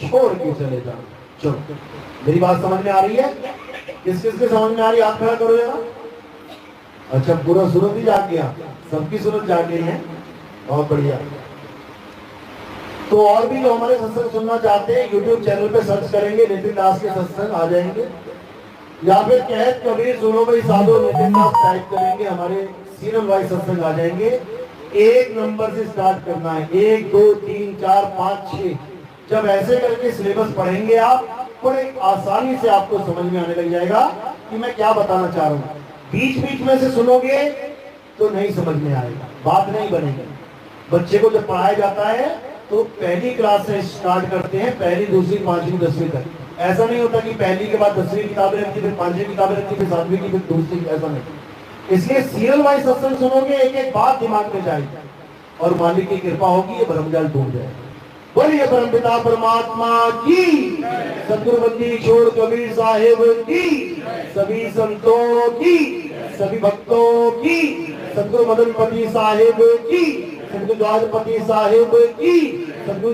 छोड़ के चले जाओ। चलो, मेरी बात समझ में आ रही है? किस किस के समझ में आ रही है? हाथ खड़ा करो जरा। अच्छा, पूरा सूरत ही जाग गया, सबकी सूरत जाग गई है, बहुत बढ़िया। तो और भी जो हमारे सत्संग सुनना चाहते हैं, यूट्यूब चैनल पे सर्च करेंगे नितिन दास के सत्संग आ जाएंगे, या फिर कहत कबीर सुनो भाई साधो नितिन दास टाइप करेंगे, हमारे सीरियल वाइज सत्संग आ जाएंगे। एक नंबर से स्टार्ट करना है, 1 2 3 4 5 6। जब ऐसे करके सिलेबस पढ़ेंगे आप, बड़े आसानी से आपको समझ में आने लग जाएगा कि मैं क्या बताना चाह रहा हूँ। बीच बीच में से सुनोगे तो नहीं समझ में आएगा, बात नहीं बनेगी। बच्चे को जब पढ़ाया जाता है तो पहली क्लास से स्टार्ट करते हैं, पहली दूसरी पांचवी 10वीं तक। ऐसा नहीं होता कि पहली के बाद 10वीं किताबें रखती, फिर 5वीं किताबें रखती, फिर 7वीं की, फिर दूसरी, ऐसा नहीं। इसलिए सीरियल वाइज सत्संग सुनोगे, एक एक बात दिमाग में जाएगी, और मालिक की कृपा होगी, ये भ्रमजाल टूट जाएगा। बोलिए परम पिता परमात्मा की, सतगुरु बंदी छोड़ कबीर साहेब की, सभी संतों की, सभी भक्तों की, सतगुरु मदनपति साहेब की, सतगुरु द्वारपति साहेब की, सतगुरु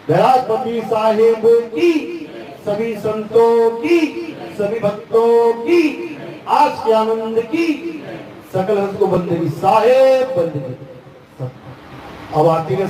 धरापति साहेब की, सभी संतों की, सभी भक्तों की, आज के आनंद की, सकल हंस को बंदगी साहेब बंदगी। अब आती है